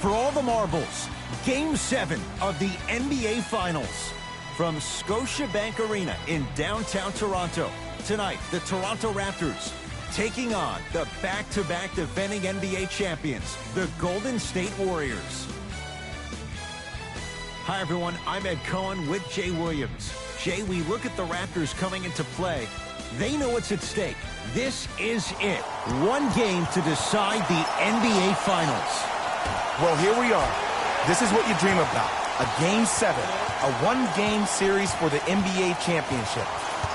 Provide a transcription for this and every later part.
for all the marbles. Game 7 of the NBA Finals from Scotiabank Arena in downtown Toronto. Tonight, the Toronto Raptors taking on the back-to-back defending NBA champions, the Golden State Warriors. Hi, everyone. I'm Ed Cohen with Jay Williams. Jay, we look at the Raptors coming into play. They know what's at stake. This is it. One game to decide the NBA Finals. Well, here we are. This is what you dream about. A Game 7, a one-game series for the NBA championship.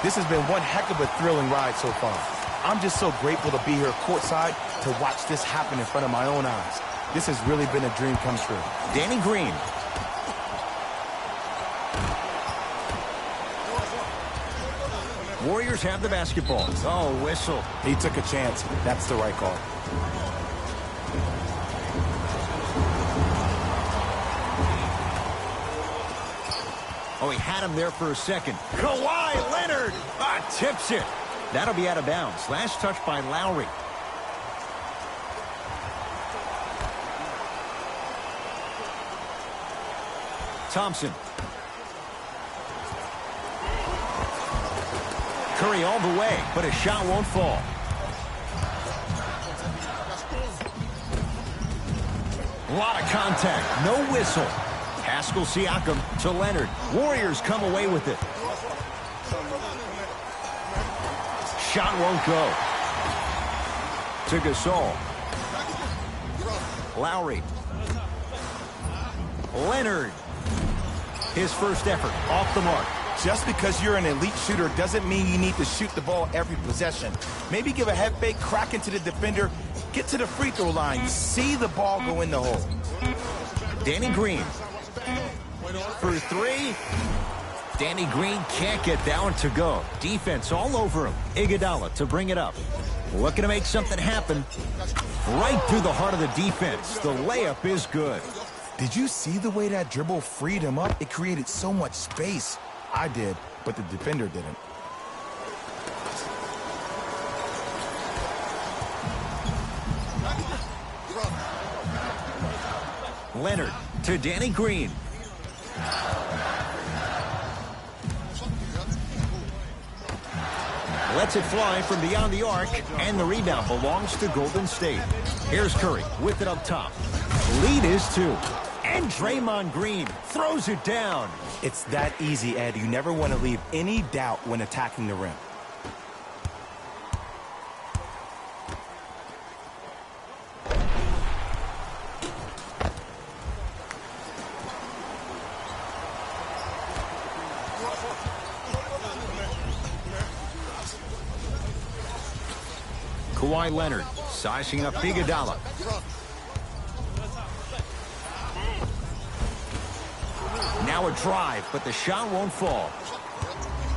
This has been one heck of a thrilling ride so far. I'm just so grateful to be here courtside to watch this happen in front of my own eyes. This has really been a dream come true. Danny Green. Warriors have the basketball. Oh, whistle. He took a chance. That's the right call. Oh, he had him there for a second. Kawhi Leonard tips it. That'll be out of bounds. Last touch by Lowry. Thompson. Curry all the way, but a shot won't fall. A lot of contact, no whistle. Pascal Siakam to Leonard. Warriors come away with it. Shot won't go. To Gasol. Lowry. Leonard. His first effort off the mark. Just because you're an elite shooter doesn't mean you need to shoot the ball every possession. Maybe give a head fake, crack into the defender, get to the free throw line, see the ball go in the hole. Danny Green. For three. Danny Green can't get that one to go. Defense all over him. Iguodala to bring it up. Looking to make something happen. Right through the heart of the defense. The layup is good. Did you see the way that dribble freed him up? It created so much space. I did, but the defender didn't. Leonard to Danny Green. Lets it fly from beyond the arc, and the rebound belongs to Golden State. Here's Curry with it up top. Lead is 2. And Draymond Green throws it down. It's that easy, Ed. You never want to leave any doubt when attacking the rim. Kawhi Leonard sizing up Iguodala. Now a drive, but the shot won't fall.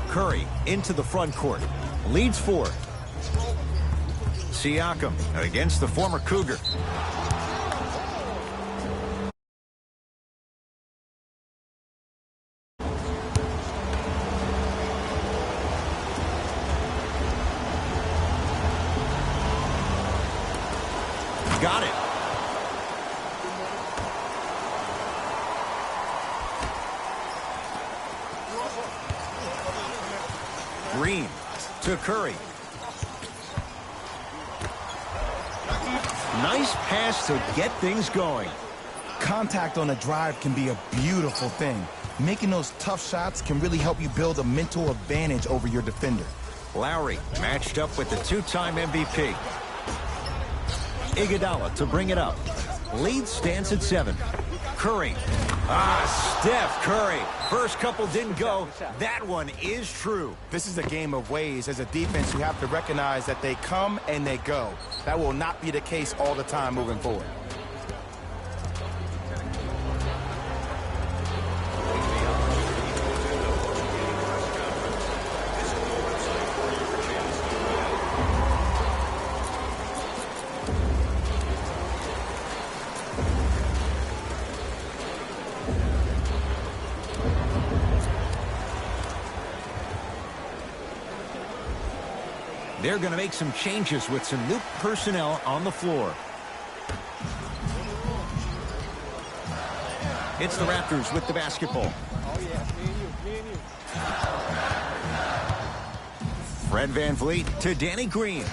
Curry into the front court. Leads 4. Siakam against the former Cougar. Got it. Green to Curry. Nice pass to get things going. Contact on a drive can be a beautiful thing. Making those tough shots can really help you build a mental advantage over your defender. Lowry matched up with the 2-time MVP. Iguodala to bring it up. Lead stands at 7. Curry. Steph Curry. First couple didn't go. That one is true. This is a game of ways. As a defense, you have to recognize that they come and they go. That will not be the case all the time moving forward. They're going to make some changes with some new personnel on the floor. It's the Raptors with the basketball. Fred VanVleet to Danny Green.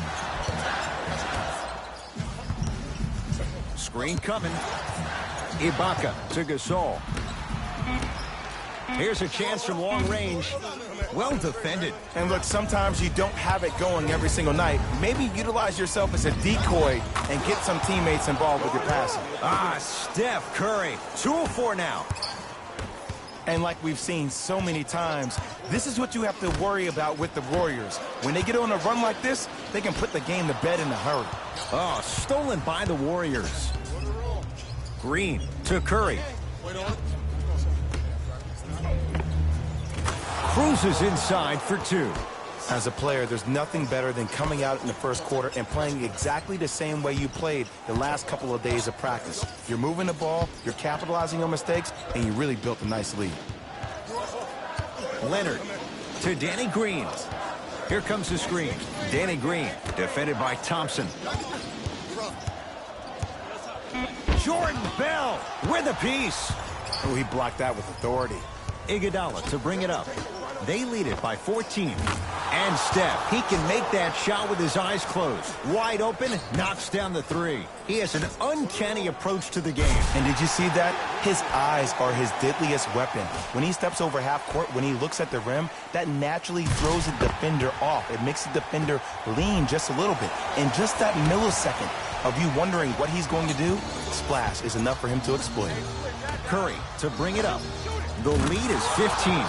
Screen coming. Ibaka to Gasol. Here's a chance from long range. Well defended. And look, sometimes you don't have it going every single night. Maybe utilize yourself as a decoy and get some teammates involved with your passing. Steph Curry. 2 of 4 now. And like we've seen so many times, this is what you have to worry about with the Warriors. When they get on a run like this, they can put the game to bed in a hurry. Oh, stolen by the Warriors. Green to Curry. Cruises inside for 2. As a player, there's nothing better than coming out in the first quarter and playing exactly the same way you played the last couple of days of practice. You're moving the ball, you're capitalizing on mistakes, and you really built a nice lead. Leonard to Danny Green. Here comes the screen. Danny Green, defended by Thompson. Jordan Bell with a piece. Oh, he blocked that with authority. Iguodala to bring it up. They lead it by 14. And Steph, he can make that shot with his eyes closed. Wide open, knocks down the 3. He has an uncanny approach to the game. And did you see that? His eyes are his deadliest weapon. When he steps over half court, when he looks at the rim, that naturally throws the defender off. It makes the defender lean just a little bit. And just that millisecond of you wondering what he's going to do, splash is enough for him to exploit. Curry to bring it up. The lead is 15.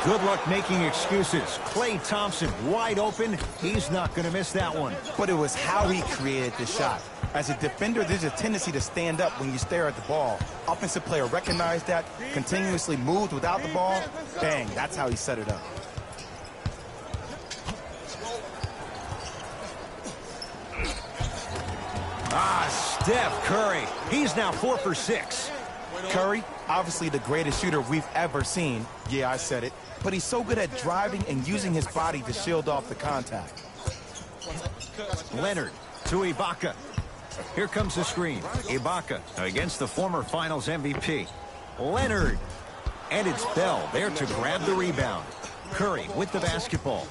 Good luck making excuses. Klay Thompson wide open. He's not going to miss that one. But it was how he created the shot. As a defender, there's a tendency to stand up when you stare at the ball. Offensive player recognized that, continuously moved without the ball. Bang, that's how he set it up. Steph Curry. He's now 4 for 6. Curry, obviously the greatest shooter we've ever seen. Yeah, I said it. But he's so good at driving and using his body to shield off the contact. Leonard to Ibaka. Here comes the screen. Ibaka against the former Finals MVP. Leonard. And it's Bell there to grab the rebound. Curry with the basketball.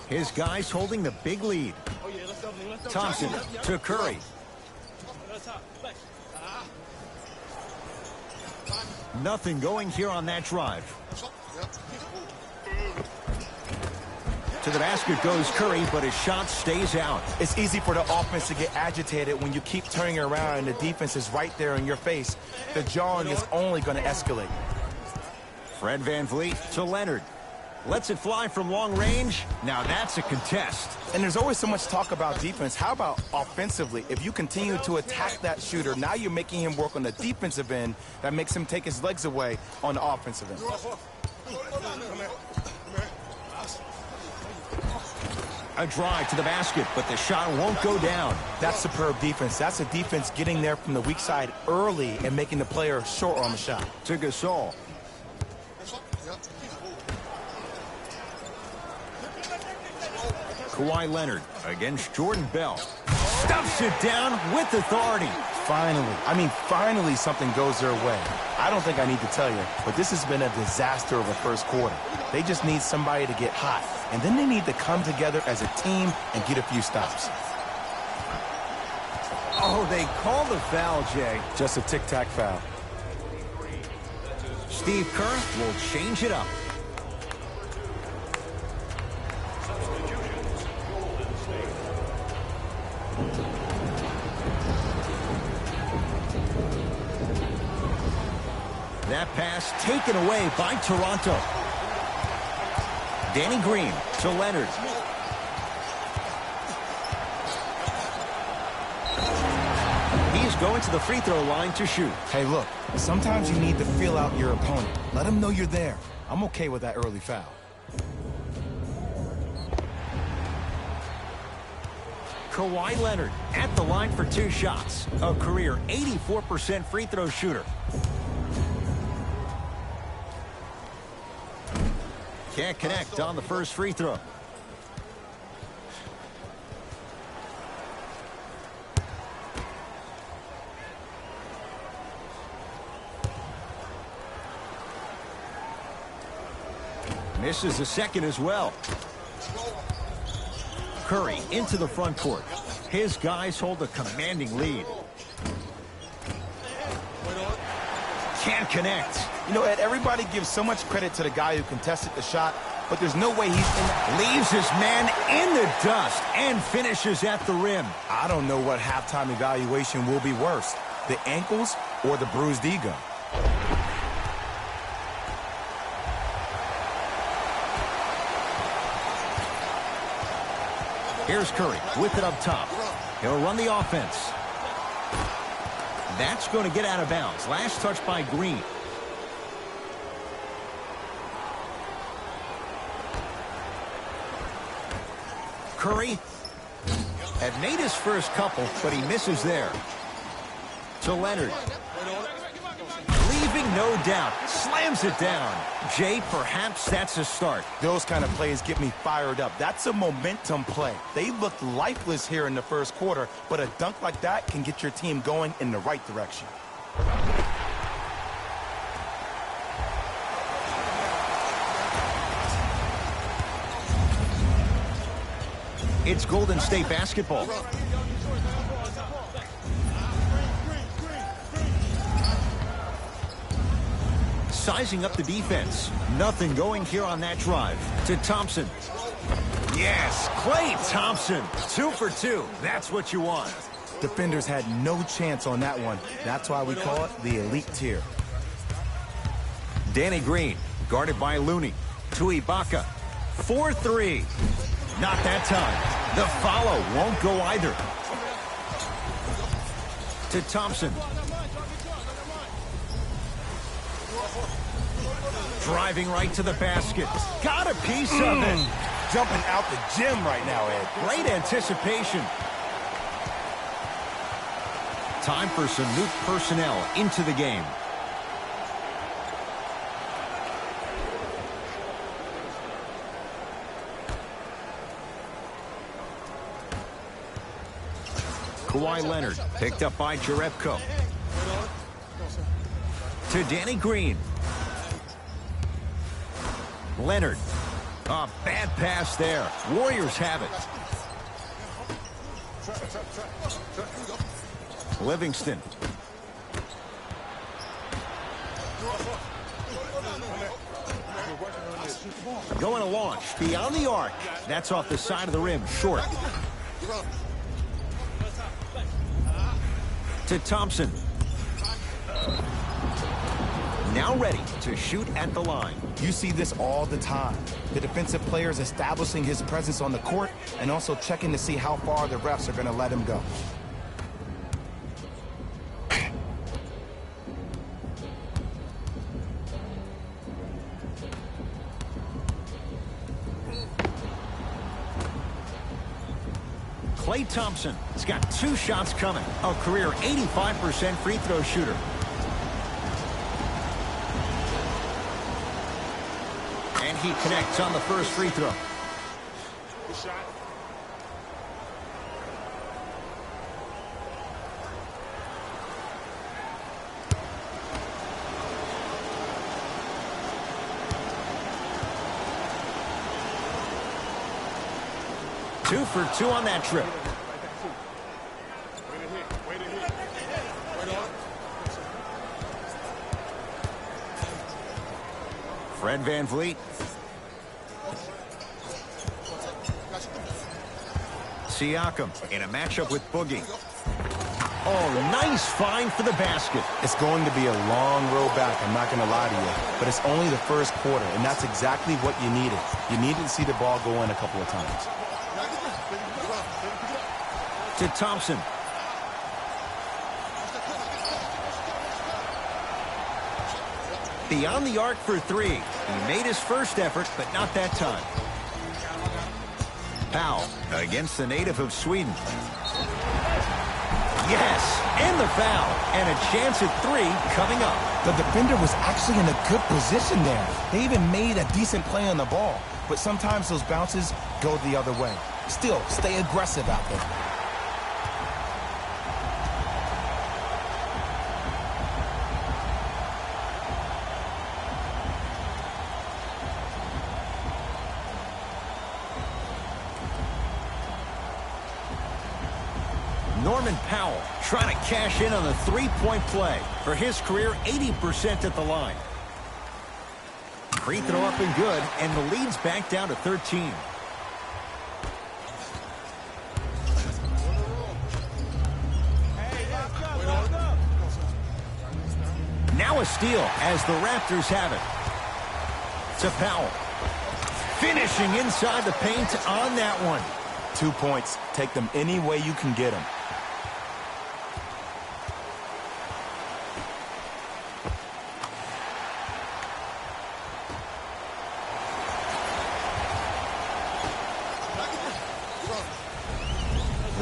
His guys holding the big lead. Thompson to Curry. Nothing going here on that drive. To the basket goes Curry, but his shot stays out. It's easy for the offense to get agitated when you keep turning around and the defense is right there in your face. The jawing is only going to escalate. Fred VanVleet to Leonard. Lets it fly from long range. Now that's a contest. And there's always so much talk about defense. How about offensively? If you continue to attack that shooter, now you're making him work on the defensive end. That makes him take his legs away on the offensive end. A drive to the basket, but the shot won't go down. That's superb defense. That's a defense getting there from the weak side early and making the player short on the shot. To Gasol. Kawhi Leonard against Jordan Bell. Stuffs it down with authority. Finally something goes their way. I don't think I need to tell you, but this has been a disaster of a first quarter. They just need somebody to get hot, and then they need to come together as a team and get a few stops. Oh, they called the foul, Jay. Just a tic-tac foul. Steve Kerr will change it up. That pass taken away by Toronto. Danny Green to Leonard. He's going to the free throw line to shoot. Hey, look, sometimes you need to feel out your opponent. Let him know you're there. I'm okay with that early foul. Kawhi Leonard at the line for 2 shots. A career 84% free throw shooter. Can't connect on the first free throw. Misses the second as well. Curry into the front court. His guys hold a commanding lead. Can't connect. You know, Ed, everybody gives so much credit to the guy who contested the shot, but there's no way he's in. Leaves his man in the dust and finishes at the rim. I don't know what halftime evaluation will be worse, the ankles or the bruised ego. Here's Curry with it up top. He'll run the offense. That's going to get out of bounds. Last touch by Green. Curry had made his first couple, but he misses there. To Leonard. Leaving no doubt. Slams it down. Jay, perhaps that's a start. Those kind of plays get me fired up. That's a momentum play. They looked lifeless here in the first quarter, but a dunk like that can get your team going in the right direction. It's Golden State basketball. Sizing up the defense. Nothing going here on that drive. To Thompson. Yes, Klay Thompson. 2 for 2. That's what you want. Defenders had no chance on that one. That's why we call it the elite tier. Danny Green, guarded by Looney. To Ibaka. 4-3. Not that time. The follow won't go either. To Thompson. Driving right to the basket. Got a piece of it. Jumping out the gym right now, Ed. Great anticipation. Time for some new personnel into the game. Kawhi Leonard, picked up by Jerebko. To Danny Green. Leonard. A bad pass there. Warriors have it. Livingston. Going to launch. Beyond the arc. That's off the side of the rim. Short. To Thompson. Now ready to shoot at the line. You see this all the time. The defensive players establishing his presence on the court and also checking to see how far the refs are going to let him go. Klay Thompson has got 2 shots coming. A career 85% free throw shooter. And he connects on the first free throw. Good shot. Two for 2 on that trip. Fred VanVleet. Siakam in a matchup with Boogie. Oh, nice find for the basket. It's going to be a long road back, I'm not going to lie to you. But it's only the first quarter, and that's exactly what you needed. You needed to see the ball go in a couple of times. To Thompson. Beyond the arc for 3. He made his first effort, but not that time. Powell against the native of Sweden. Yes, and the foul. And a chance at 3 coming up. The defender was actually in a good position there. They even made a decent play on the ball. But sometimes those bounces go the other way. Still, stay aggressive out there. Norman Powell trying to cash in on the three-point play. For his career, 80% at the line. Free throw up and good, and the lead's back down to 13. Now a steal as the Raptors have it. To Powell. Finishing inside the paint on that one. 2 points. Take them any way you can get them.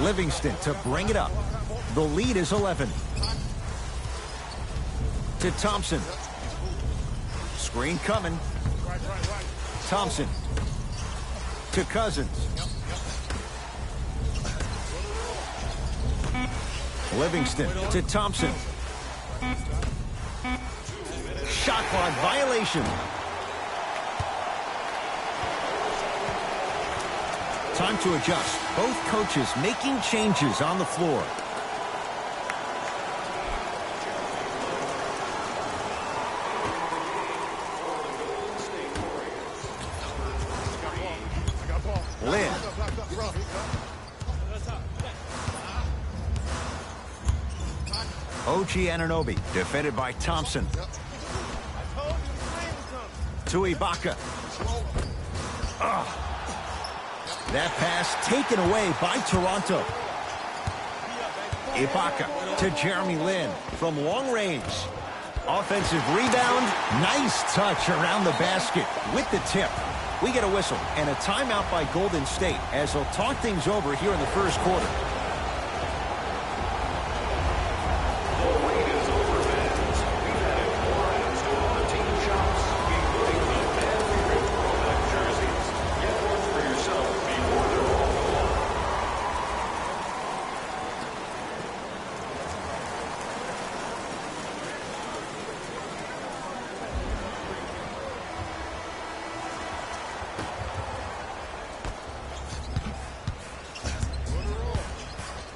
Livingston to bring it up. The lead is 11. To Thompson. Screen coming. Thompson. To Cousins. Livingston to Thompson. Shot clock violation. Time to adjust. Both coaches making changes on the floor. Lynn. OG Anunoby, defended by Thompson. To Ibaka. That pass taken away by Toronto. Ibaka to Jeremy Lin from long range. Offensive rebound. Nice touch around the basket with the tip. We get a whistle and a timeout by Golden State as they'll talk things over here in the first quarter.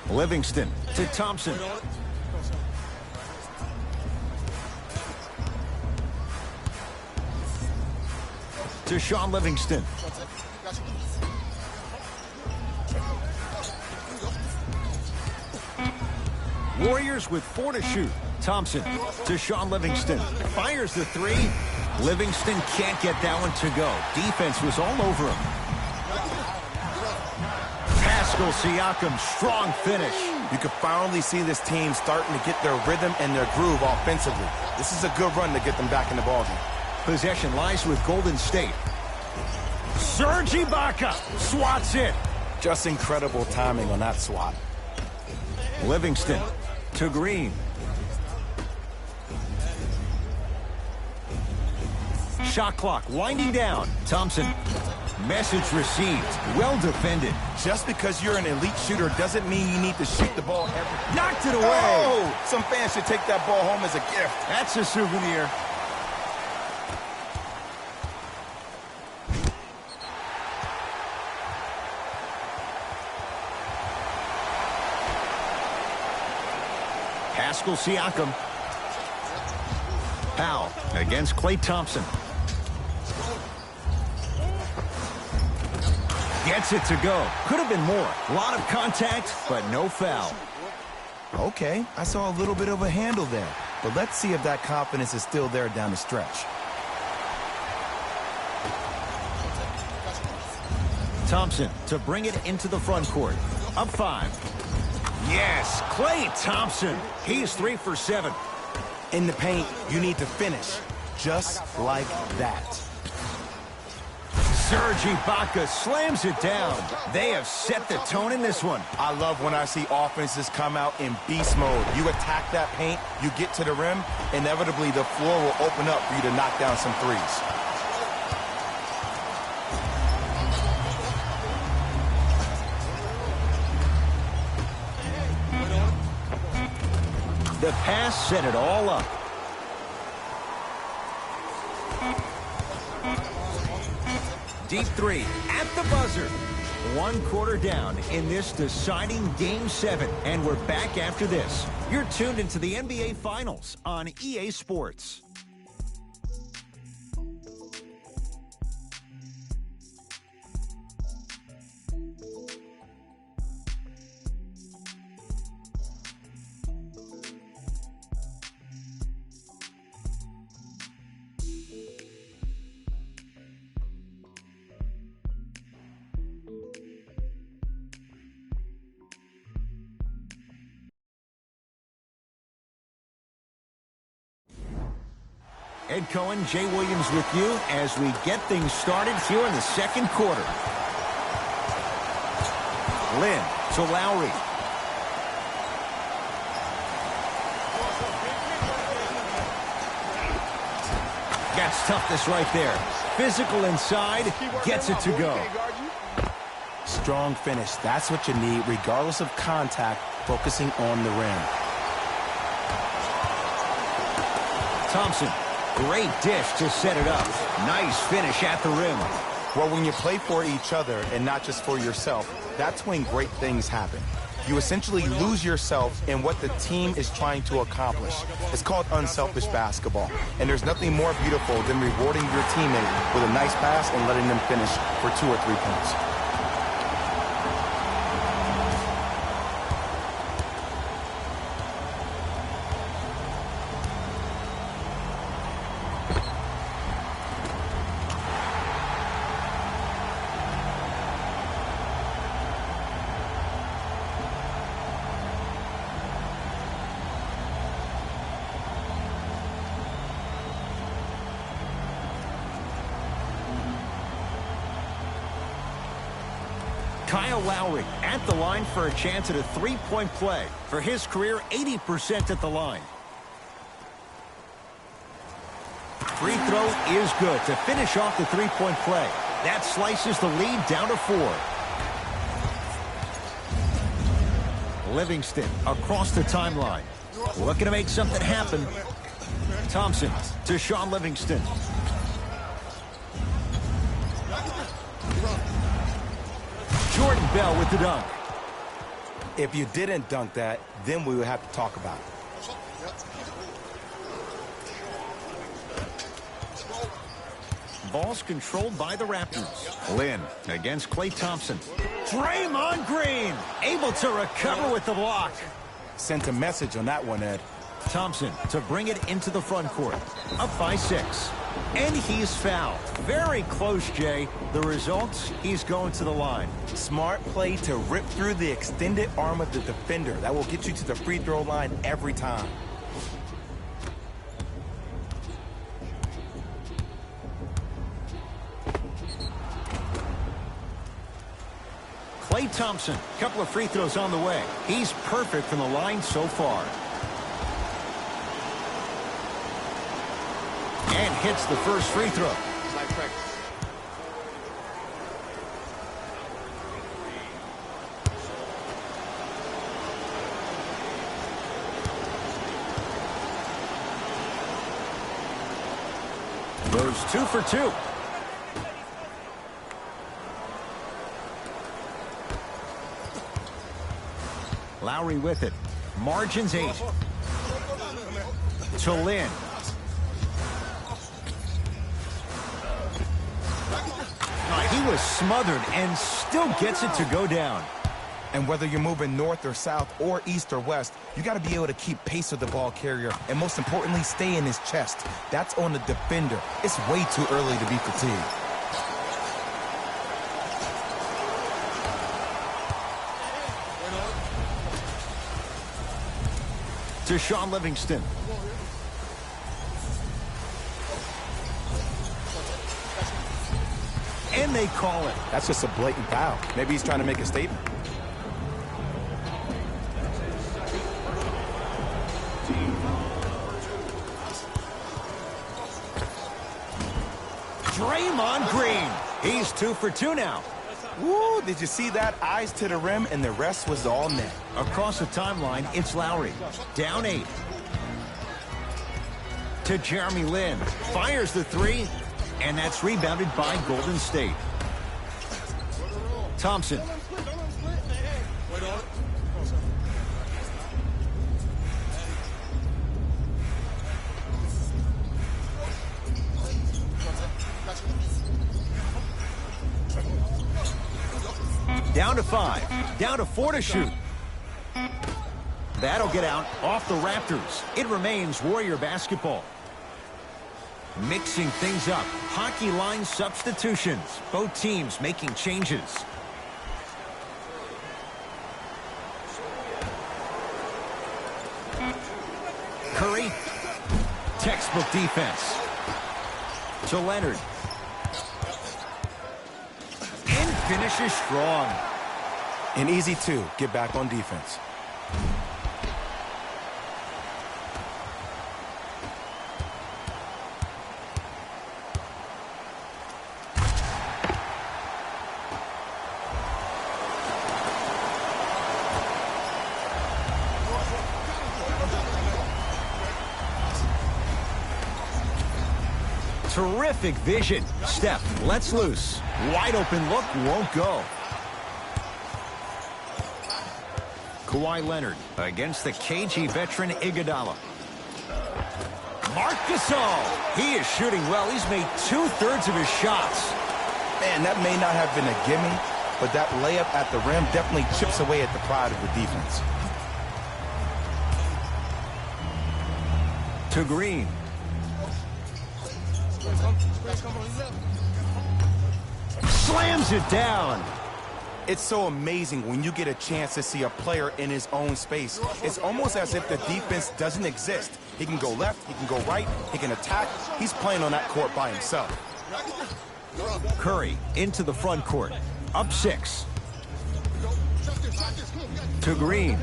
Livingston to Thompson. To Sean Livingston. Warriors with 4 to shoot. Thompson to Sean Livingston. Fires the three. Livingston can't get that one to go. Defense was all over him. Siakam, strong finish. You can finally see this team starting to get their rhythm and their groove offensively. This is a good run to get them back in the ballgame. Possession lies with Golden State. Serge Ibaka swats it. Just incredible timing on that swat. Livingston to Green. Shot clock winding down. Thompson. Message received. Well defended. Just because you're an elite shooter doesn't mean you need to shoot the ball every... Knocked it away. Oh! Some fans should take that ball home as a gift. That's a souvenir. Pascal Siakam. Powell against Klay Thompson. Gets it to go. Could have been more. A lot of contact, but no foul. Okay, I saw a little bit of a handle there. But let's see if that confidence is still there down the stretch. Thompson to bring it into the front court. Up 5. Yes, Klay Thompson. He's 3 for 7. In the paint, you need to finish. Just like that. Serge Ibaka slams it down. They have set the tone in this one. I love when I see offenses come out in beast mode. You attack that paint, you get to the rim, inevitably the floor will open up for you to knock down some threes. The pass set it all up. Deep 3 at the buzzer. One quarter down in this deciding Game 7, and we're back after this. You're tuned into the NBA Finals on EA Sports. Ed Cohen, Jay Williams with you as we get things started here in the second quarter. Lynn to Lowry. That's toughness right there. Physical inside, gets it to go. Strong finish. That's what you need, regardless of contact, focusing on the rim. Thompson. Great dish to set it up. Nice finish at the rim. Well, when you play for each other and not just for yourself, that's when great things happen. You essentially lose yourself in what the team is trying to accomplish. It's called unselfish basketball. And there's nothing more beautiful than rewarding your teammate with a nice pass and letting them finish for 2 or 3 points. Kyle Lowry at the line for a chance at a three-point play. For his career, 80% at the line. Free throw is good to finish off the three-point play. That slices the lead down to 4. Livingston across the timeline. Looking to make something happen. Thompson to Sean Livingston. Jordan Bell with the dunk. If you didn't dunk that, then we would have to talk about it. Ball's controlled by the Raptors. Lynn against Klay Thompson. Draymond Green able to recover with the block. Sent a message on that one, Ed. Thompson to bring it into the front court. Up by 6. And he's fouled. Very close, Jay. The results, he's going to the line. Smart play to rip through the extended arm of the defender. That will get you to the free throw line every time. Klay Thompson, couple of free throws on the way. He's perfect from the line so far. And hits the first free throw. Goes 2 for 2. Lowry with it. Margins 8. To Lynn. He was smothered and still gets it to go down. And whether you're moving north or south or east or west, you got to be able to keep pace with the ball carrier and most importantly, stay in his chest. That's on the defender. It's way too early to be fatigued. To Sean Livingston. And they call it. That's just a blatant foul. Maybe he's trying to make a statement. Draymond Green. He's 2 for 2 now. Woo, did you see that? Eyes to the rim, and the rest was all net. Across the timeline, it's Lowry. Down 8. To Jeremy Lin. Fires the 3, and that's rebounded by Golden State. Thompson. Down to 5. Down to 4 to shoot. That'll get out off the Raptors. It remains Warrior basketball. Mixing things up. Hockey line substitutions. Both teams making changes. Curry. Textbook defense. To Leonard. And finishes strong. An easy 2. Get back on defense. Terrific vision. Steph lets loose. Wide open look, won't go. Kawhi Leonard against the KG veteran Iguodala. Marc Gasol. He is shooting well. He's made 2/3 of his shots. Man, that may not have been a gimme, but that layup at the rim definitely chips away at the pride of the defense. To Green. Slams it down. It's so amazing when you get a chance to see a player in his own space. It's almost as if the defense doesn't exist. He can go left, he can go right, he can attack. He's playing on that court by himself. Curry into the front court. Up 6. To Green.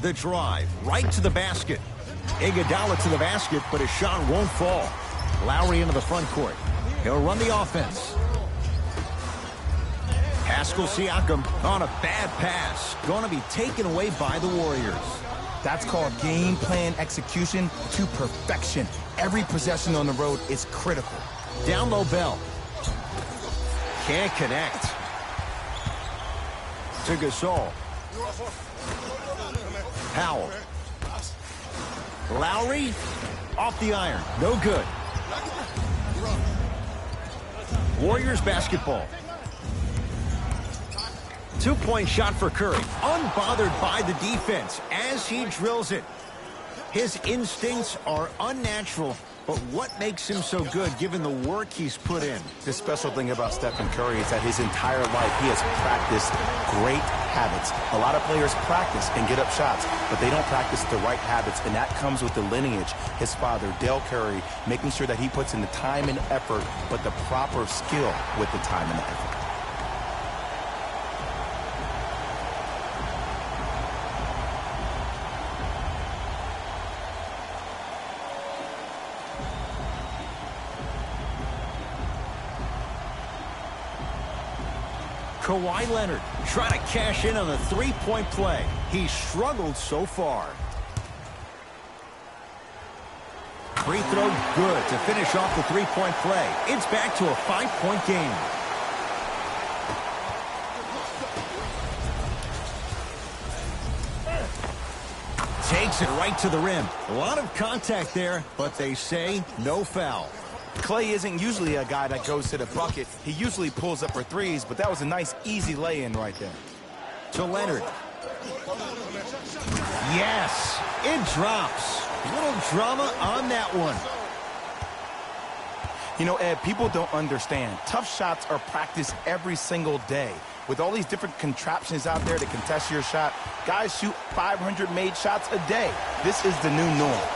The drive right to the basket. Iguodala to the basket, but his shot won't fall. Lowry into the front court. He'll run the offense. Pascal Siakam on a bad pass. Going to be taken away by the Warriors. That's called game plan execution to perfection. Every possession on the road is critical. Down low, Bell. Can't connect. To Gasol. Powell. Lowry off the iron. No good. Warriors basketball. 2-point shot for Curry. Unbothered by the defense as he drills it. His instincts are unnatural, but what makes him so good given the work he's put in? The special thing about Stephen Curry is that his entire life he has practiced great habits. A lot of players practice and get up shots, but they don't practice the right habits, and that comes with the lineage. His father, Dale Curry, making sure that he puts in the time and effort, but the proper skill with the time and the effort. Kawhi Leonard trying to cash in on the three-point play. He struggled so far. Free throw good to finish off the three-point play. It's back to a 5-point game. Takes it right to the rim. A lot of contact there, but they say no foul. Clay isn't usually a guy that goes to the bucket. He usually pulls up for threes, but that was a nice, easy lay-in right there. To Leonard. Yes, it drops. A little drama on that one. You know, Ed, people don't understand. Tough shots are practiced every single day. With all these different contraptions out there to contest your shot, guys shoot 500 made shots a day. This is the new norm.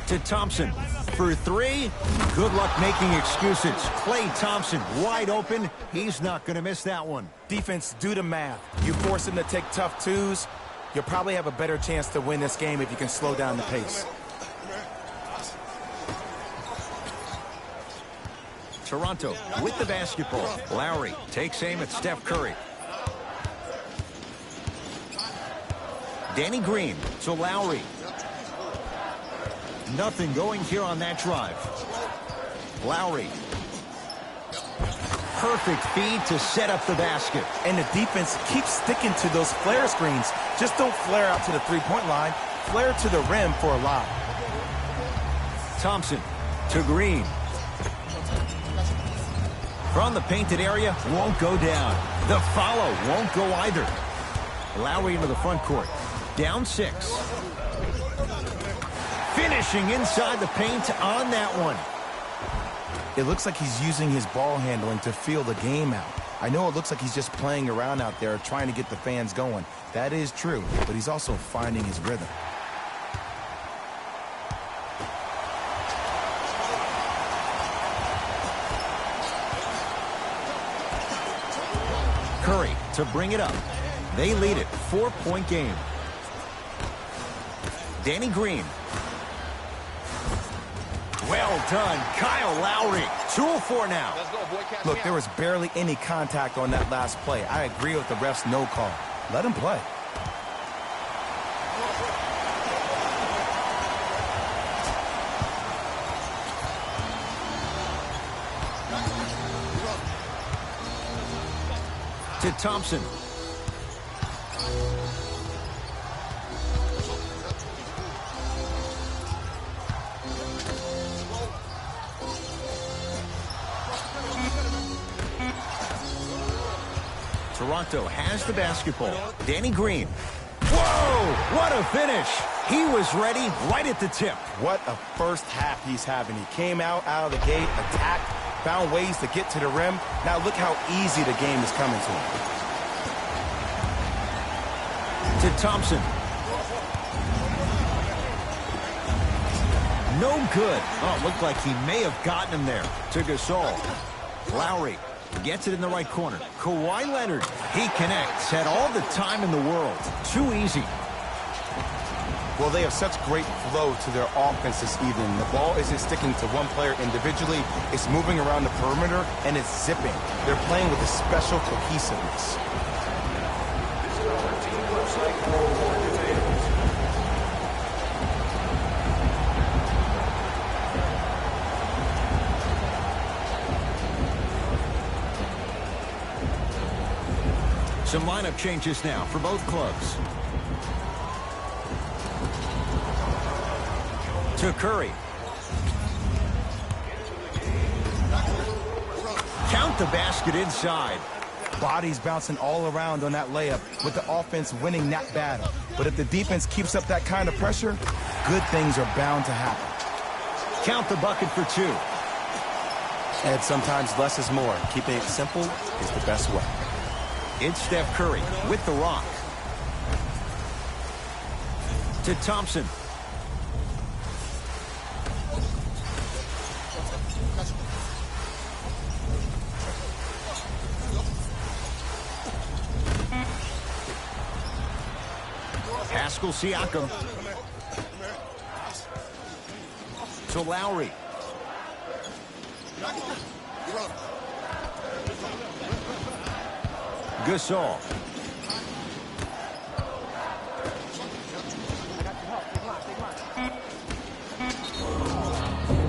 To Thompson for 3. Good luck making excuses. Klay Thompson wide open. He's not going to miss that one. Defense, do the math. You force him to take tough twos, you'll probably have a better chance to win this game if you can slow down the pace. Toronto with the basketball. Lowry takes aim at Steph Curry. Danny Green to Lowry. Nothing going here on that drive. Lowry. Perfect feed to set up the basket. And the defense keeps sticking to those flare screens. Just don't flare out to the three-point line. Flare to the rim for a lob. Thompson to Green. From the painted area, won't go down. The follow won't go either. Lowry into the front court. Down 6. Finishing inside the paint on that one. It looks like he's using his ball handling to feel the game out. I know it looks like he's just playing around out there trying to get the fans going. That is true, but he's also finding his rhythm. Curry to bring it up. They lead it. 4-point game. Danny Green. Well done, Kyle Lowry. 2-4 now. Look, there was barely any contact on that last play. I agree with the ref's no call. Let him play. To Thompson. Toronto has the basketball. Danny Green. Whoa! What a finish! He was ready right at the tip. What a first half he's having. He came out of the gate, attacked, found ways to get to the rim. Now look how easy the game is coming to him. To Thompson. No good. Oh, it looked like he may have gotten him there. To Gasol. Lowry gets it in the right corner. Kawhi Leonard. He connects. Had all the time in the world. Too easy. Well, they have such great flow to their offense this evening. The ball isn't sticking to one player individually. It's moving around the perimeter, and it's zipping. They're playing with a special cohesiveness. Some lineup changes now for both clubs. To Curry. Count the basket inside. Bodies bouncing all around on that layup with the offense winning that battle. But if the defense keeps up that kind of pressure, good things are bound to happen. Count the bucket for 2. And sometimes less is more. Keeping it simple is the best way. It's Steph Curry with the rock. To Thompson. Pascal Siakam. To Lowry. Gasol.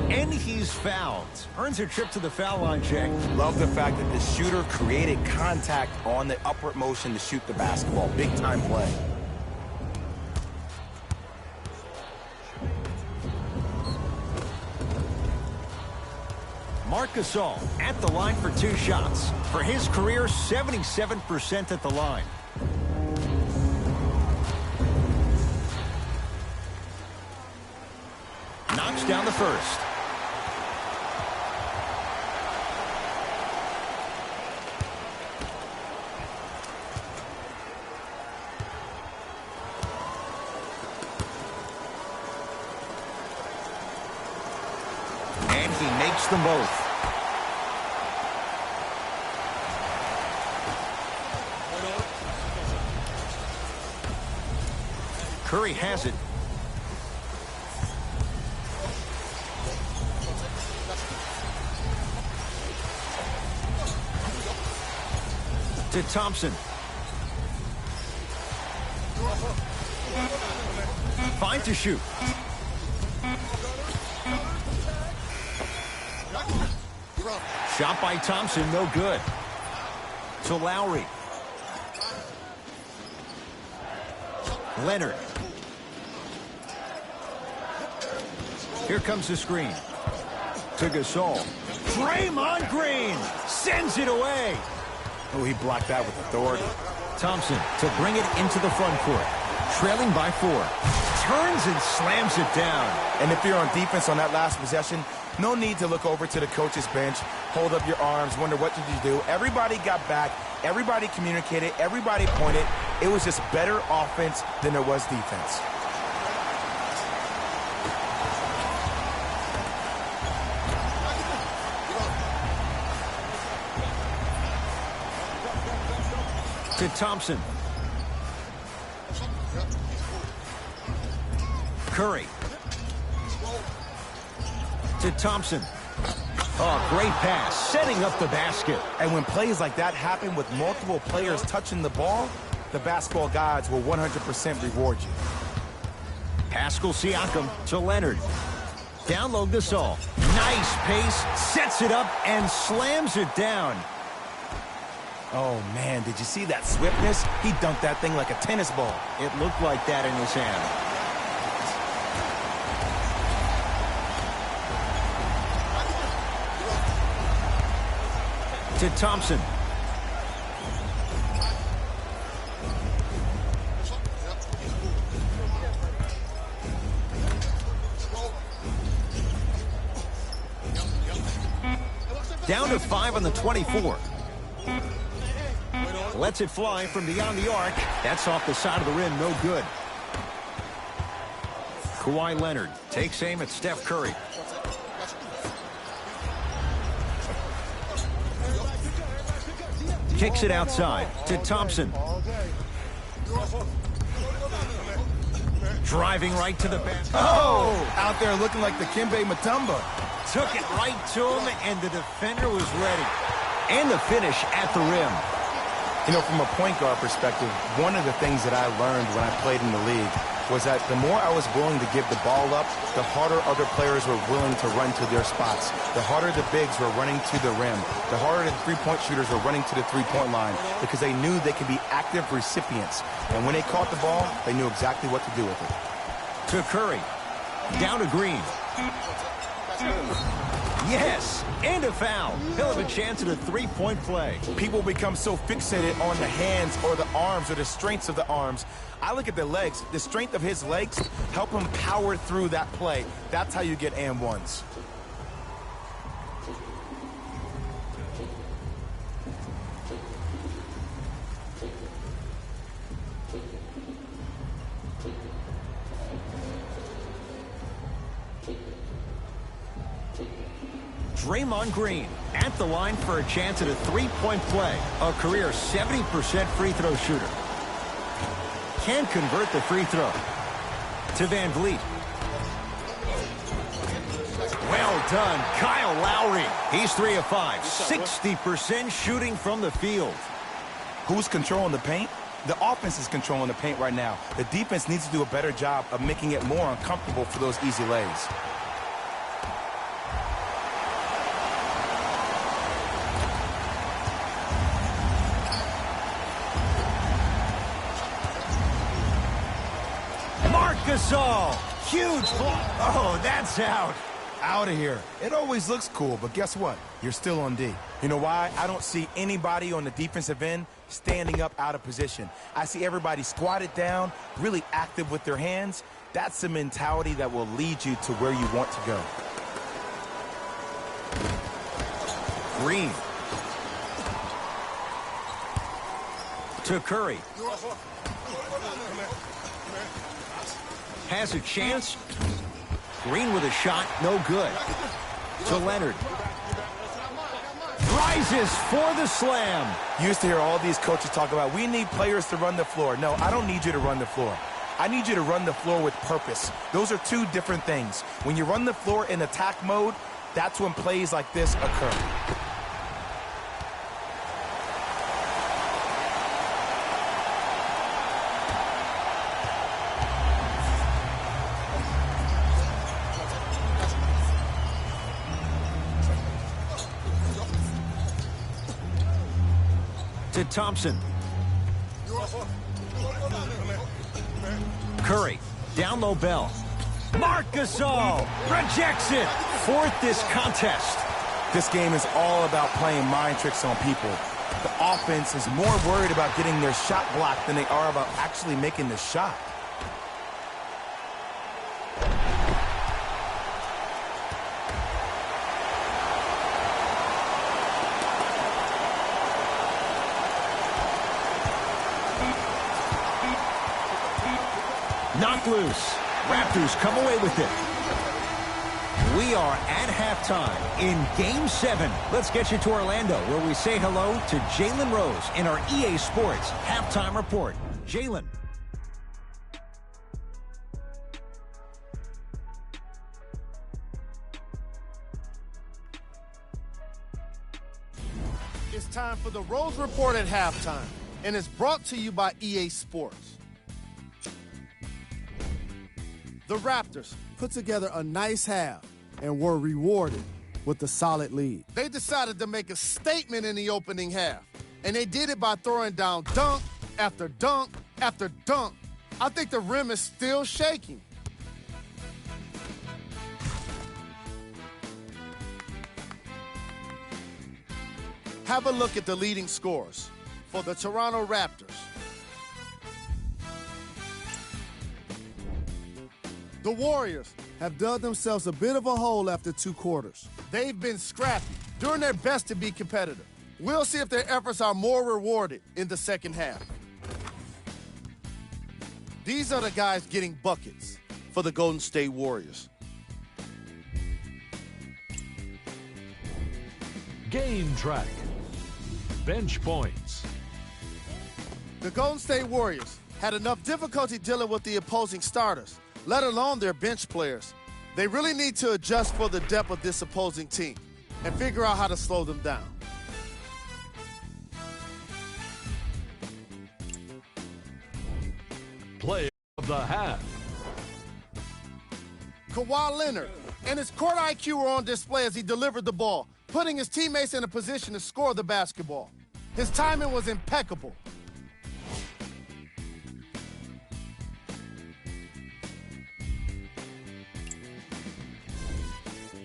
And he's fouled. Earns a trip to the foul line, check. Love the fact that the shooter created contact on the upward motion to shoot the basketball. Big time play. Marc Gasol at the line for 2 shots. For his career, 77% at the line. Knocks down the first. And he makes them both. Curry has it. To Thompson. to shoot. Shot by Thompson, no good. To Lowry. Leonard. Here comes the screen. To Gasol. Draymond Green sends it away. Oh, he blocked that with authority. Thompson to bring it into the front court. Trailing by 4. Turns and slams it down. And if you're on defense on that last possession, no need to look over to the coach's bench, hold up your arms, wonder what did you do. Everybody got back. Everybody communicated. Everybody pointed. It was just better offense than there was defense. To Thompson. Curry. To Thompson. Oh, great pass, setting up the basket. And when plays like that happen with multiple players touching the ball, the basketball gods will 100% reward you. Pascal Siakam to Leonard. Down low Gasol. Nice pace, sets it up, and slams it down. Oh, man, did you see that swiftness? He dunked that thing like a tennis ball. It looked like that in his hand. To Thompson. Down to 5 on the 24. Lets it fly from beyond the arc. That's off the side of the rim, no good. Kawhi Leonard takes aim at Steph Curry. Kicks it outside to Thompson. Driving right to the basket. Oh, out there looking like the Kimbe Mutombo. Took it right to him, and the defender was ready. And the finish at the rim. You know, from a point guard perspective, one of the things that I learned when I played in the league was that the more I was willing to give the ball up, the harder other players were willing to run to their spots. The harder the bigs were running to the rim. The harder the three-point shooters were running to the three-point line because they knew they could be active recipients. And when they caught the ball, they knew exactly what to do with it. To Curry. Down to Green. Yes, and a foul. He'll have a chance at a three-point play. People become so fixated on the hands or the arms or the strengths of the arms. I look at the legs. The strength of his legs help him power through that play. That's how you get and ones. Draymond Green at the line for a chance at a three-point play. A career 70% free throw shooter. Can convert the free throw. To Van Vliet. Well done, Kyle Lowry. He's 3 of 5. 60% shooting from the field. Who's controlling the paint? The offense is controlling the paint right now. The defense needs to do a better job of making it more uncomfortable for those easy lays. Gasol, huge block. Oh, that's out. Out of here. It always looks cool, but guess what? You're still on D. You know why? I don't see anybody on the defensive end standing up out of position. I see everybody squatted down, really active with their hands. That's the mentality that will lead you to where you want to go. Green. To Curry. Has a chance. Green with a shot, no good. To Leonard. Rises for the slam. You used to hear all these coaches talk about, we need players to run the floor. No, I don't need you to run the floor. I need you to run the floor with purpose. Those are two different things. When you run the floor in attack mode, that's when plays like this occur. to Thompson. Curry, down low Bell. Marc Gasol rejects it. Fourth this contest. This game is all about playing mind tricks on people. The offense is more worried about getting their shot blocked than they are about actually making the shot. Knocked loose. Raptors come away with it. We are at halftime in Game 7. Let's get you to Orlando, where we say hello to Jalen Rose in our EA Sports Halftime Report. Jalen. It's time for the Rose Report at halftime, and it's brought to you by EA Sports. The Raptors put together a nice half and were rewarded with a solid lead. They decided to make a statement in the opening half, and they did it by throwing down dunk after dunk after dunk. I think the rim is still shaking. Have a look at the leading scorers for the Toronto Raptors. The Warriors have dug themselves a bit of a hole after 2 quarters. They've been scrappy, doing their best to be competitive. We'll see if their efforts are more rewarded in the second half. These are the guys getting buckets for the Golden State Warriors. Game track. Bench points. The Golden State Warriors had enough difficulty dealing with the opposing starters, let alone their bench players. They really need to adjust for the depth of this opposing team and figure out how to slow them down. Play of the half. Kawhi Leonard and his court IQ were on display as he delivered the ball, putting his teammates in a position to score the basketball. His timing was impeccable.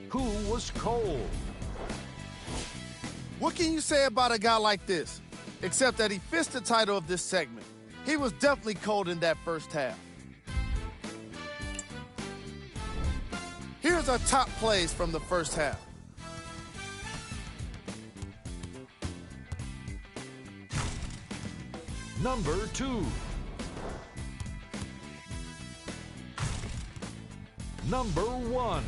Who was cold? What can you say about a guy like this, except that he fits the title of this segment? He was definitely cold in that first half. Here's our top plays from the first half. Number 2. Number 1.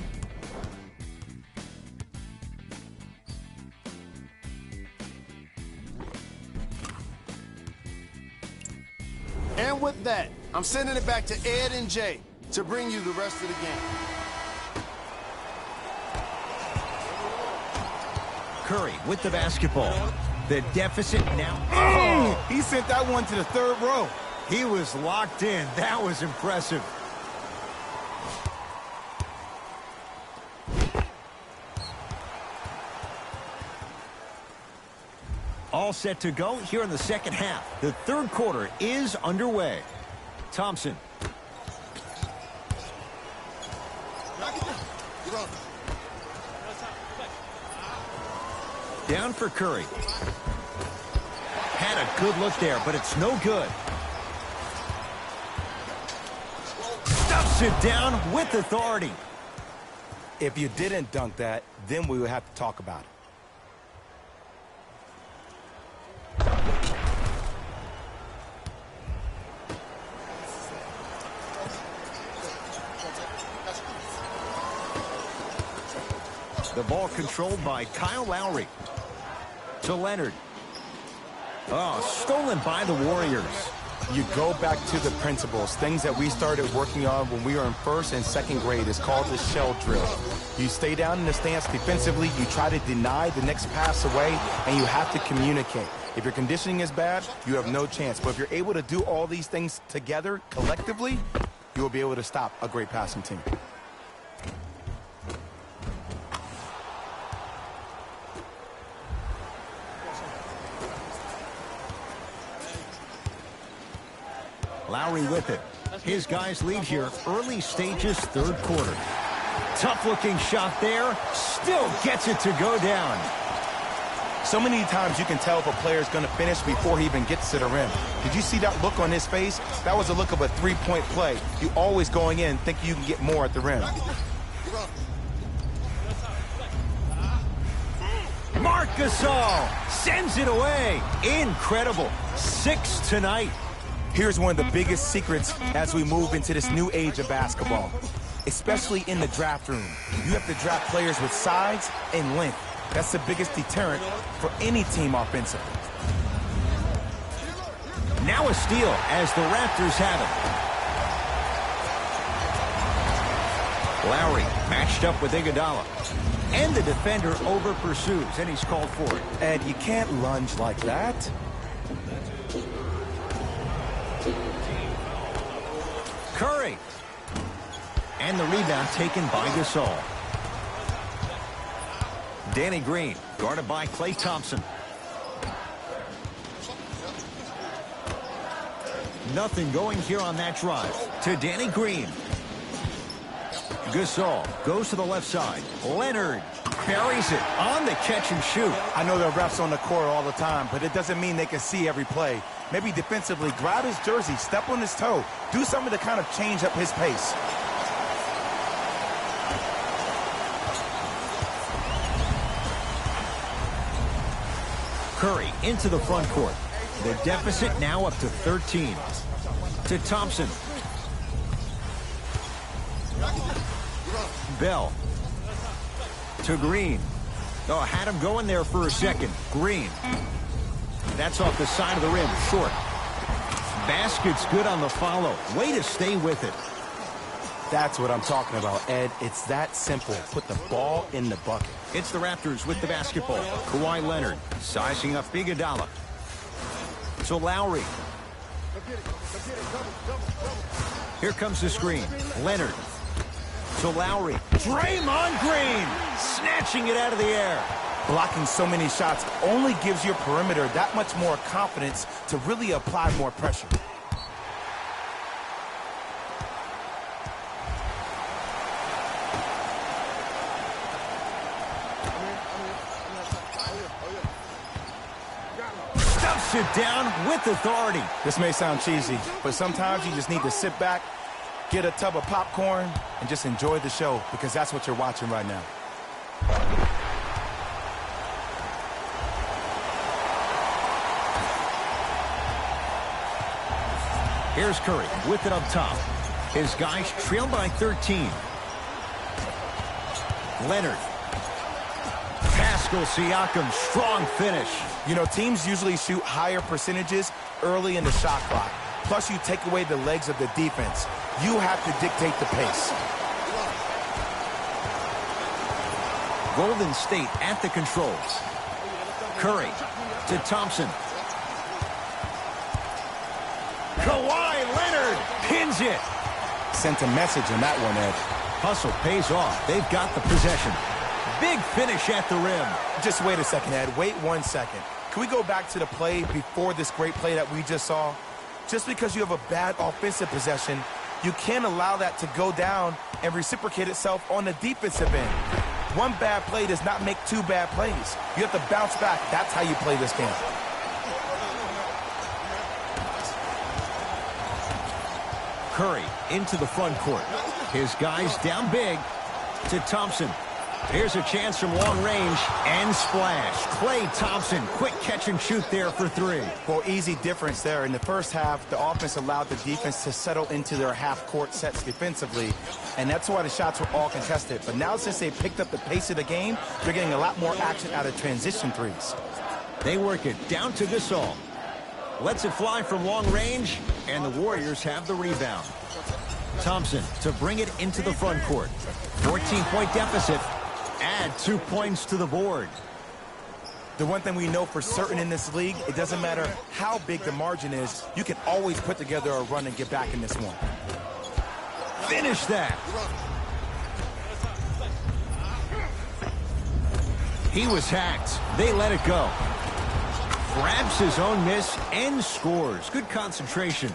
And with that, I'm sending it back to Ed and Jay to bring you the rest of the game. Curry with the basketball. The deficit now. He sent that one to the third row. He was locked in. That was impressive. All set to go here in the second half. The third quarter is underway. Thompson. Down for Curry. Had a good look there, but it's no good. Stuffs it down with authority. If you didn't dunk that, then we would have to talk about it. The ball controlled by Kyle Lowry. To Leonard. Oh, stolen by the Warriors. You go back to the principles, things that we started working on when we were in first and second grade. It's called the shell drill. You stay down in the stance defensively, you try to deny the next pass away, and you have to communicate. If your conditioning is bad, you have no chance. But if you're able to do all these things together, collectively, you will be able to stop a great passing team. Lowry with it. His guys lead here early stages, third quarter. Tough-looking shot there. Still gets it to go down. So many times you can tell if a player's going to finish before he even gets to the rim. Did you see that look on his face? That was a look of a three-point play. You always going in thinking you can get more at the rim. Marc Gasol sends it away. Incredible. 6 tonight. Here's one of the biggest secrets as we move into this new age of basketball, especially in the draft room. You have to draft players with size and length. That's the biggest deterrent for any team offensively. Now a steal as the Raptors have it. Lowry matched up with Iguodala. And the defender over pursues, and he's called for it. Ed, you can't lunge like that. Curry. And the rebound taken by Gasol. Danny Green, guarded by Klay Thompson. Nothing going here on that drive. To Danny Green. Gasol goes to the left side. Leonard buries it on the catch and shoot. I know there are refs on the court all the time, but it doesn't mean they can see every play. Maybe defensively, grab his jersey, step on his toe, do something to kind of change up his pace. Curry into the front court. The deficit now up to 13. To Thompson. Bell. To Green. Oh, had him going there for a second. Green. That's off the side of the rim. Short. Basket's good on the follow. Way to stay with it. That's what I'm talking about, Ed. It's that simple. Put the ball in the bucket. It's the Raptors with the basketball. Kawhi Leonard sizing up Iguodala. So Lowry. Here comes the screen. Leonard. To Lowry. Draymond Green snatching it out of the air. Blocking so many shots only gives your perimeter that much more confidence to really apply more pressure. Stuffs it down with authority. This may sound cheesy, but sometimes you just need to sit back, get a tub of popcorn, and just enjoy the show, because that's what you're watching right now. Here's Curry with it up top. His guys trail by 13. Leonard. Pascal Siakam, strong finish. You know, teams usually shoot higher percentages early in the shot clock. Plus, you take away the legs of the defense. You have to dictate the pace. Golden State at the controls. Curry to Thompson. Kawhi Leonard pins it. Sent a message in that one, Ed. Hustle pays off. They've got the possession. Big finish at the rim. Just wait a second, Ed. Wait 1 second. Can we go back to the play before this great play that we just saw? Just because you have a bad offensive possession, you can't allow that to go down and reciprocate itself on the defensive end. One bad play does not make two bad plays. You have to bounce back. That's how you play this game. Curry into the front court. His guys down big to Thompson. Here's a chance from long range and splash. Klay Thompson, quick catch and shoot there for three. Well, easy difference there. In the first half, the offense allowed the defense to settle into their half-court sets defensively, and that's why the shots were all contested. But now since they picked up the pace of the game, they're getting a lot more action out of transition threes. They work it down to Gasol. Lets it fly from long range, and the Warriors have the rebound. Thompson to bring it into the front court. 14-point deficit. Add 2 points to the board. The one thing we know for certain in this league, it doesn't matter how big the margin is, you can always put together a run and get back in this one. Finish that. He was hacked. They let it go. grabs his own miss and scores. Good concentration.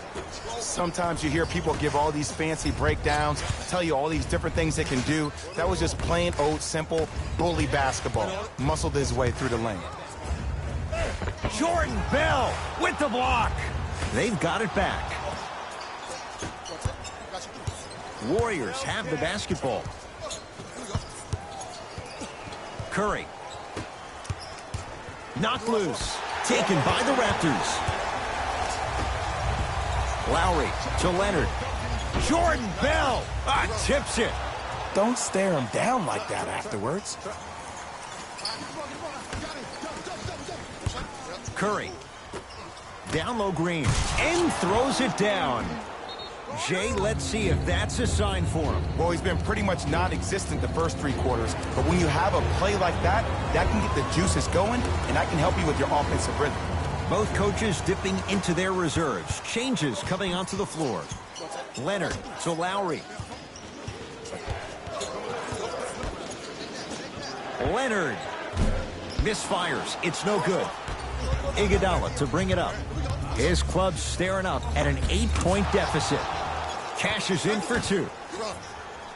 Sometimes you hear people give all these fancy breakdowns, tell you all these different things they can do. That was just plain old simple bully basketball. Muscled his way through the lane. Jordan Bell with the block. They've got it back. Warriors have the basketball. Curry. Knocked loose. Taken by the Raptors. Lowry to Leonard. Jordan Bell tips it. Don't stare him down like that afterwards. Curry. Down low Green. And throws it down. Jay, let's see if that's a sign for him. Well, he's been pretty much non-existent the first 3 quarters, but when you have a play like that, that can get the juices going, and that can help you with your offensive rhythm. Both coaches dipping into their reserves. Changes coming onto the floor. Leonard to Lowry. Leonard misfires. It's no good. Iguodala to bring it up. His club's staring up at an 8-point deficit. Cashes in for 2.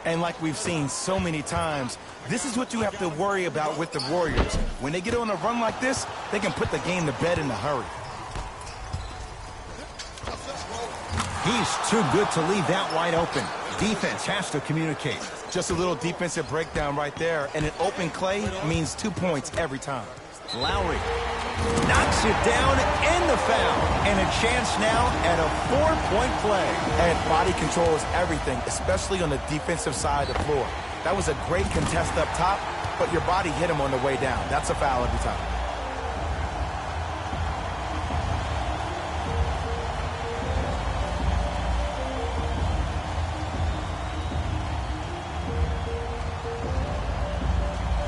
And like we've seen so many times, this is what you have to worry about with the Warriors. When they get on a run like this, they can put the game to bed in a hurry. He's too good to leave that wide open. Defense has to communicate. Just a little defensive breakdown right there, and an open clay means 2 points every time. Lowry knocks it down and the foul. And a chance now at a 4-point play. And body control is everything, especially on the defensive side of the floor. That was a great contest up top, but your body hit him on the way down. That's a foul every time.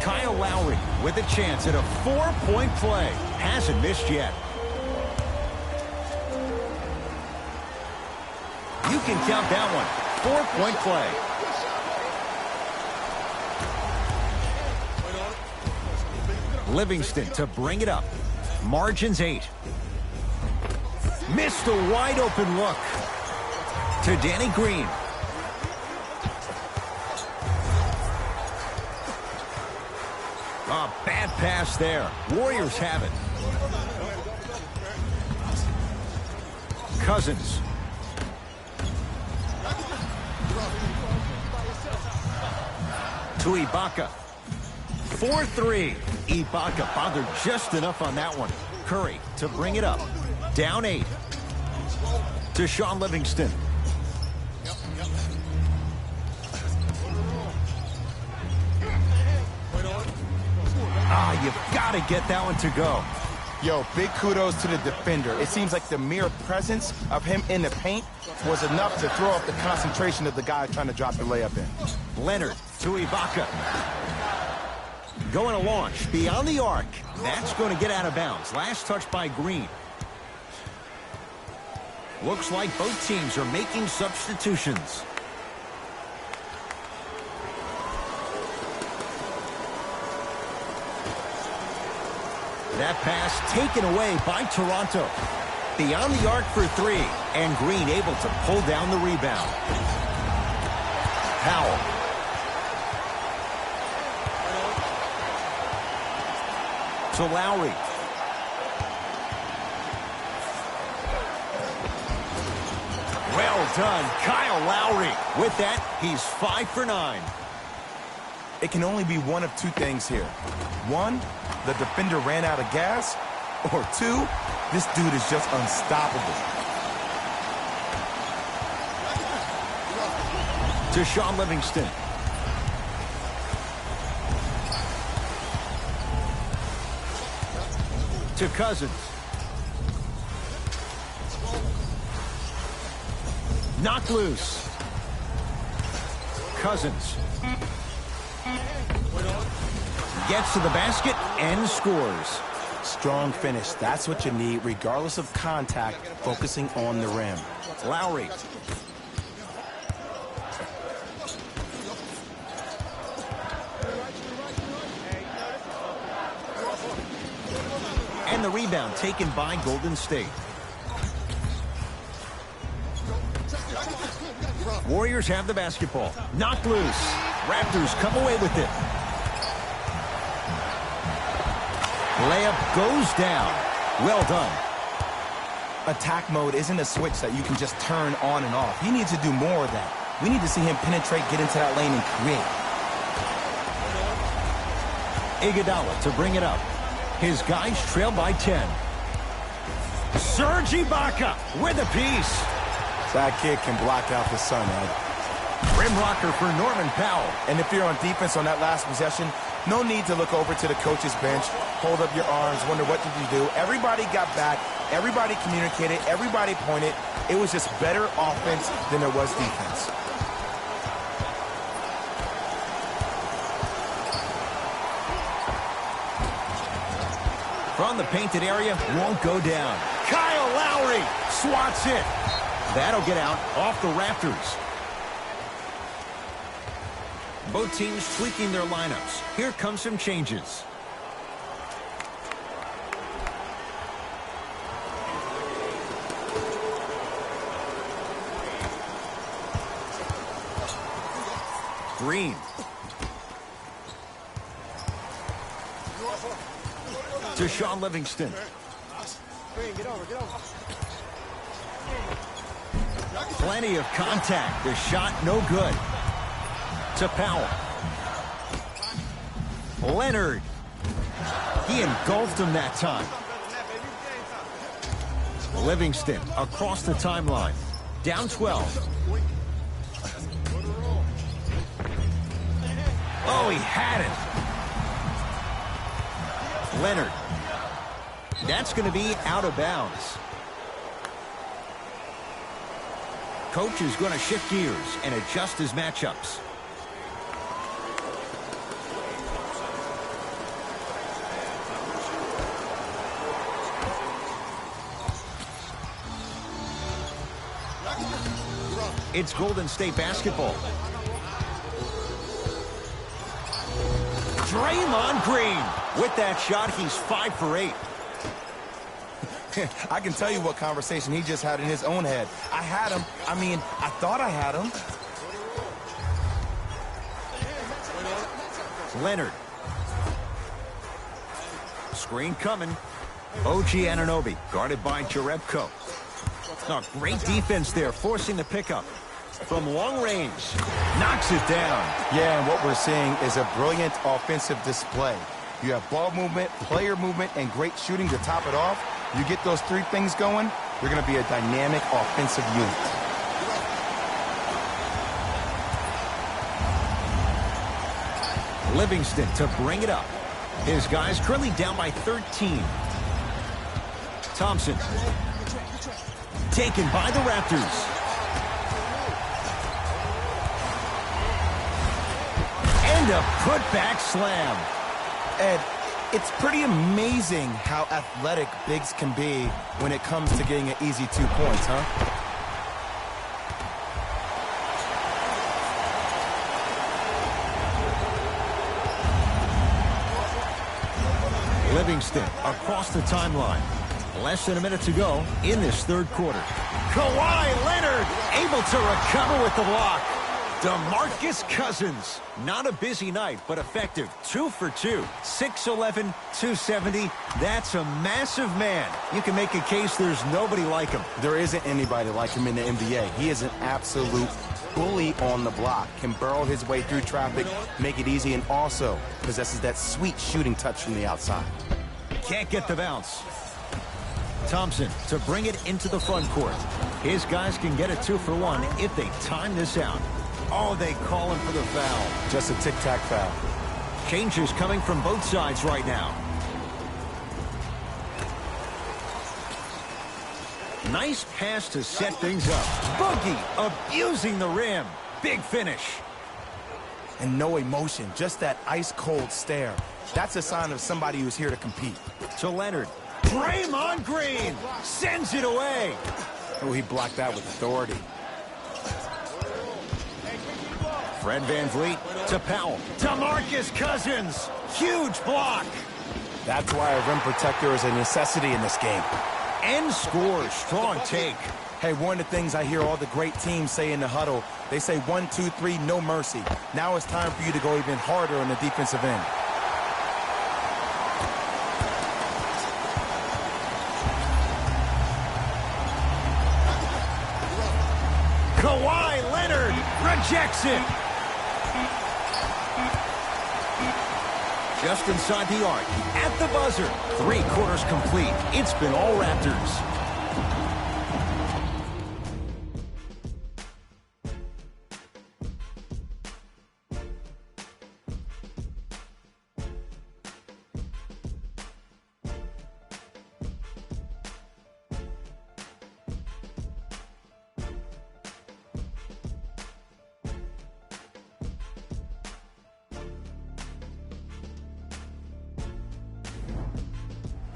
Kyle Lowry with a chance at a 4-point play. Hasn't missed yet. You can count that one. 4-point play. Livingston to bring it up. Margins 8. Missed a wide open look. To Danny Green. A bad pass there. Warriors have it. Cousins. To Ibaka. 4-3. Ibaka bothered just enough on that one. Curry to bring it up. Down 8. To Shaun Livingston. You've got to get that one to go. Yo, big kudos to the defender. It seems like the mere presence of him in the paint was enough to throw off the concentration of the guy trying to drop the layup in. Leonard to Ibaka. Going to launch beyond the arc. That's going to get out of bounds. Last touch by Green. Looks like both teams are making substitutions. That pass taken away by Toronto. Beyond the arc for 3, and Green able to pull down the rebound. Powell. To Lowry. Well done, Kyle Lowry. With that, he's 5 for 9. It can only be one of 2 things here. 1, the defender ran out of gas, or 2, this dude is just unstoppable. To Shaun Livingston. To Cousins. Knocked loose. Cousins. Gets to the basket and scores. Strong finish. That's what you need, regardless of contact, focusing on the rim. Lowry. And the rebound taken by Golden State. Warriors have the basketball. Knocked loose. Raptors come away with it. Layup goes down. Well done. Attack mode isn't a switch that you can just turn on and off. He needs to do more of that. We need to see him penetrate, get into that lane, and create. Iguodala to bring it up. His guys trail by 10. Serge Ibaka with a piece. That kid can block out the sun, Ed. Rim rocker for Norman Powell. And if you're on defense on that last possession, no need to look over to the coach's bench, hold up your arms, wonder what did you do. Everybody got back. Everybody communicated. Everybody pointed. It was just better offense than there was defense. From the painted area, won't go down. Kyle Lowry swats it. That'll get out off the Raptors. Both teams tweaking their lineups. Here comes some changes. Green. To Sean Livingston. Plenty of contact. The shot no good. To Powell. Leonard. He engulfed him that time. Livingston across the timeline. Down 12. Oh, he had it. Leonard. That's going to be out of bounds. Coach is going to shift gears and adjust his matchups. It's Golden State basketball. Draymond Green. With that shot, he's 5 for 8. I can tell you what conversation he just had in his own head. I had him. I mean, I thought I had him. Leonard. Screen coming. OG Anunoby guarded by Jerebko. Oh, great defense there, forcing the pickup. From long range, knocks it down. Yeah, and what we're seeing is a brilliant offensive display. You have ball movement, player movement, and great shooting to top it off. You get those three things going, you're going to be a dynamic offensive unit. Livingston to bring it up. His guys currently down by 13. Thompson. Taken by the Raptors. And a putback slam. Ed, it's pretty amazing how athletic bigs can be when it comes to getting an easy 2 points, huh? Livingston across the timeline. Less than a minute to go in this third quarter. Kawhi Leonard able to recover with the block. DeMarcus Cousins. Not a busy night, but effective. 2 for 2. 6'11", 270. That's a massive man. You can make a case there's nobody like him. There isn't anybody like him in the NBA. He is an absolute bully on the block. Can burrow his way through traffic, make it easy, and also possesses that sweet shooting touch from the outside. Can't get the bounce. Thompson to bring it into the front court. His guys can get a 2 for 1 if they time this out. Oh, they call him for the foul. Just a tic-tac foul. Changes coming from both sides right now. Nice pass to set things up. Boogie abusing the rim. Big finish. And no emotion, just that ice-cold stare. That's a sign of somebody who's here to compete. To Leonard. Draymond Green sends it away. Oh, he blocked that with authority. Fred VanVleet to Powell. DeMarcus Cousins. Huge block. That's why a rim protector is a necessity in this game. And scores. Strong take. Hey, one of the things I hear all the great teams say in the huddle, they say 1, 2, 3, no mercy. Now it's time for you to go even harder on the defensive end. Kawhi Leonard rejects it. Just inside the arc, at the buzzer. 3 quarters complete. It's been all Raptors.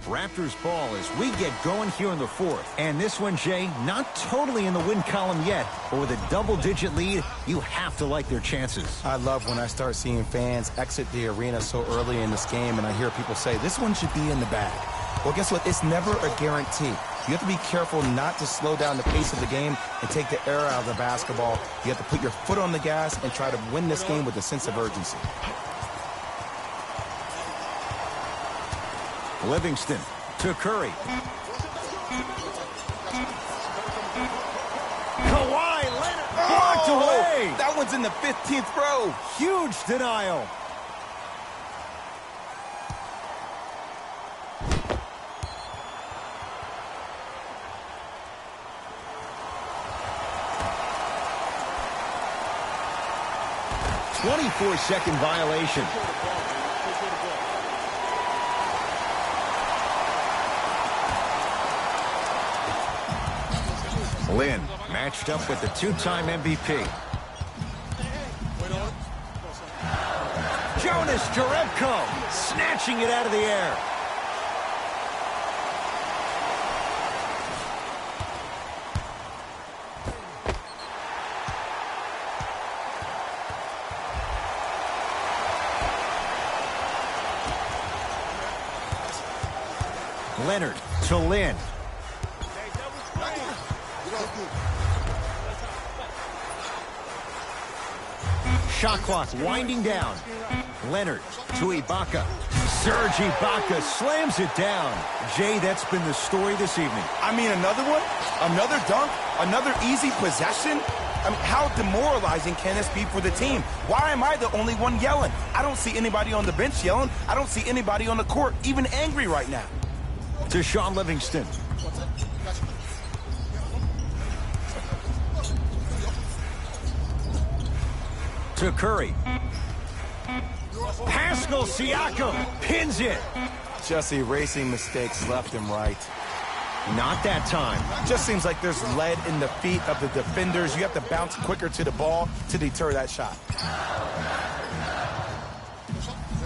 Raptors ball as we get going here in the 4th. And this one, Jay, not totally in the win column yet, but with a double-digit lead, you have to like their chances. I love when I start seeing fans exit the arena so early in this game, and I hear people say, this one should be in the bag. Well, guess what? It's never a guarantee. You have to be careful not to slow down the pace of the game and take the air out of the basketball. You have to put your foot on the gas and try to win this game with a sense of urgency. Livingston to Curry. Kawhi Leonard blocked away. That one's in the 15th row. Huge denial. "24-second violation." Lynn matched up with the 2-time MVP. Jonas Jerebko snatching it out of the air. Leonard to Lynn. Shot clock winding down. Leonard to Ibaka. Serge Ibaka slams it down. Jay, that's been the story this evening. I mean, another one? Another dunk? Another easy possession? I mean, how demoralizing can this be for the team? Why am I the only one yelling? I don't see anybody on the bench yelling. I don't see anybody on the court even angry right now. To Sean Livingston. To Curry. Pascal Siakam pins it. Just erasing mistakes left and right. Not that time. Just seems like there's lead in the feet of the defenders. You have to bounce quicker to the ball to deter that shot.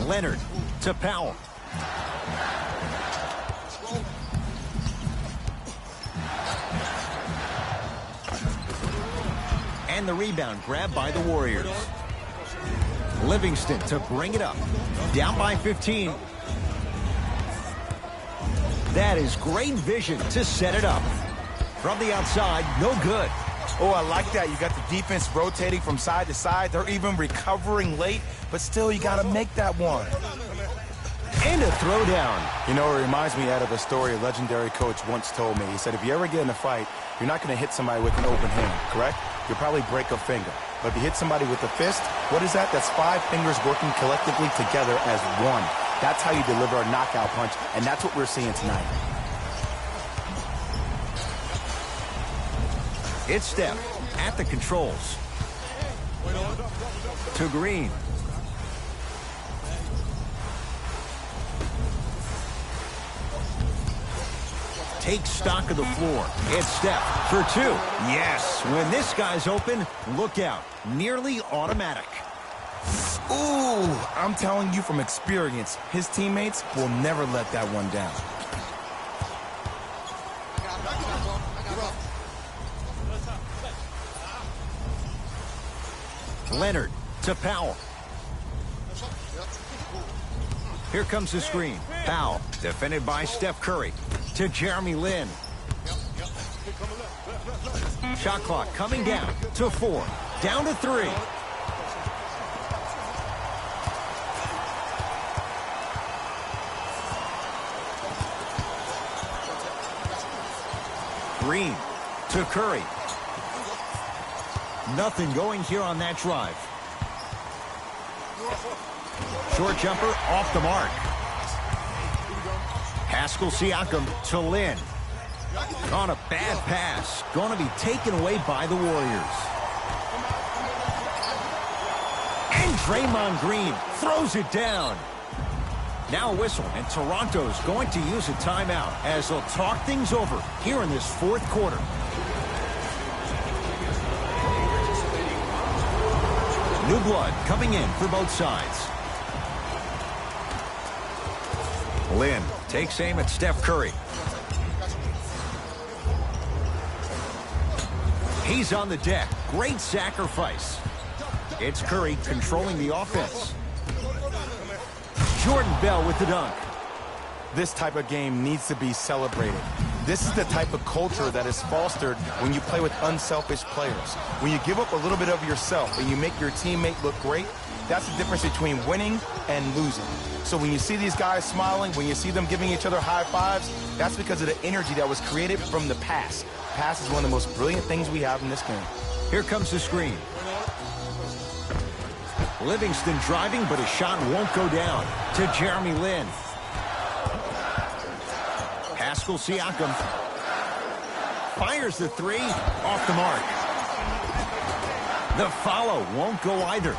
Leonard to Powell. And the rebound grabbed by the Warriors. Livingston to bring it up. Down by 15. That is great vision to set it up. From the outside, no good. Oh, I like that. You got the defense rotating from side to side. They're even recovering late, but still you got to make that one. And a throwdown. You know, it reminds me of a story a legendary coach once told me. He said, if you ever get in a fight, you're not going to hit somebody with an open hand, correct? You'll probably break a finger. But if you hit somebody with a fist, what is that? That's 5 fingers working collectively together as one. That's how you deliver a knockout punch, and that's what we're seeing tonight. It's Steph at the controls. To Green. Take stock of the floor. It's Steph for 2. Yes, when this guy's open, look out. Nearly automatic. Ooh, I'm telling you from experience, his teammates will never let that one down. Leonard to Powell. Here comes the screen. Foul. Defended by Steph Curry. To Jeremy Lin. Shot clock coming down to 4. Down to 3. Green to Curry. Nothing going here on that drive. Short jumper off the mark. Pascal Siakam to Lin. On a bad pass. Going to be taken away by the Warriors. And Draymond Green throws it down. Now a whistle, and Toronto's going to use a timeout as they'll talk things over here in this fourth quarter. New blood coming in for both sides. Lin takes aim at Steph Curry. He's on the deck. Great sacrifice. It's Curry controlling the offense. Jordan Bell with the dunk. This type of game needs to be celebrated. This is the type of culture that is fostered when you play with unselfish players. When you give up a little bit of yourself and you make your teammate look great, that's the difference between winning and losing. So when you see these guys smiling, when you see them giving each other high fives, that's because of the energy that was created from the pass. Pass is one of the most brilliant things we have in this game. Here comes the screen. Livingston driving, but his shot won't go down. To Jeremy Lin. Pascal Siakam fires the 3 off the mark. The follow won't go either.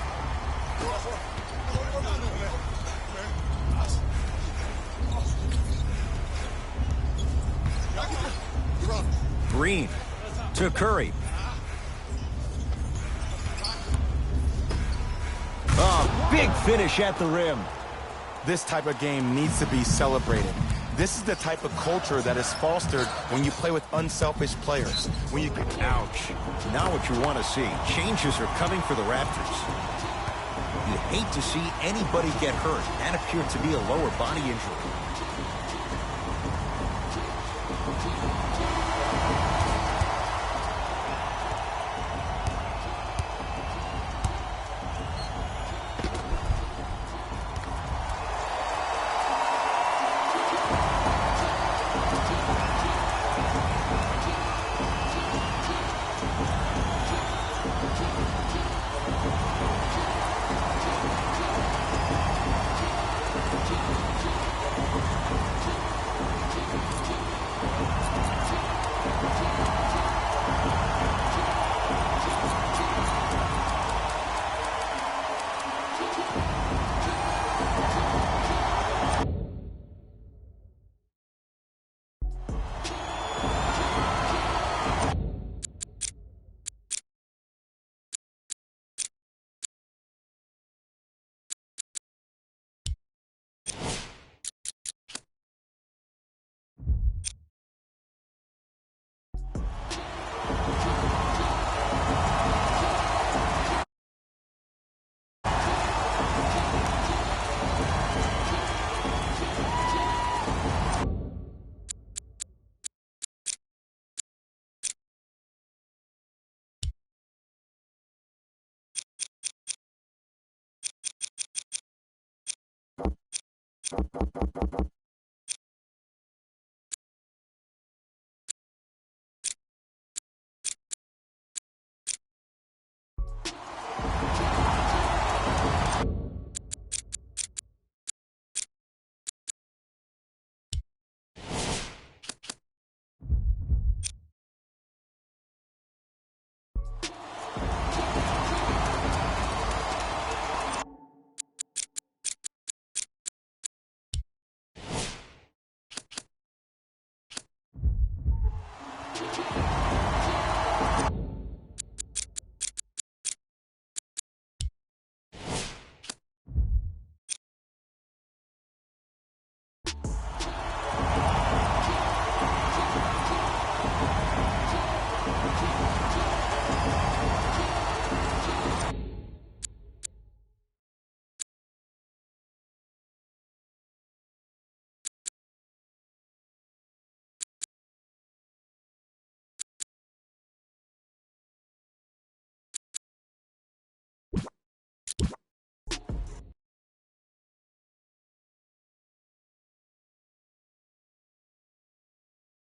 Green to Curry. A big finish at the rim. This type of game needs to be celebrated. This is the type of culture that is fostered when you play with unselfish players. When you get Ouch. Not what you want to see. Changes are coming for the Raptors. You hate to see anybody get hurt. That appeared to be a lower body injury.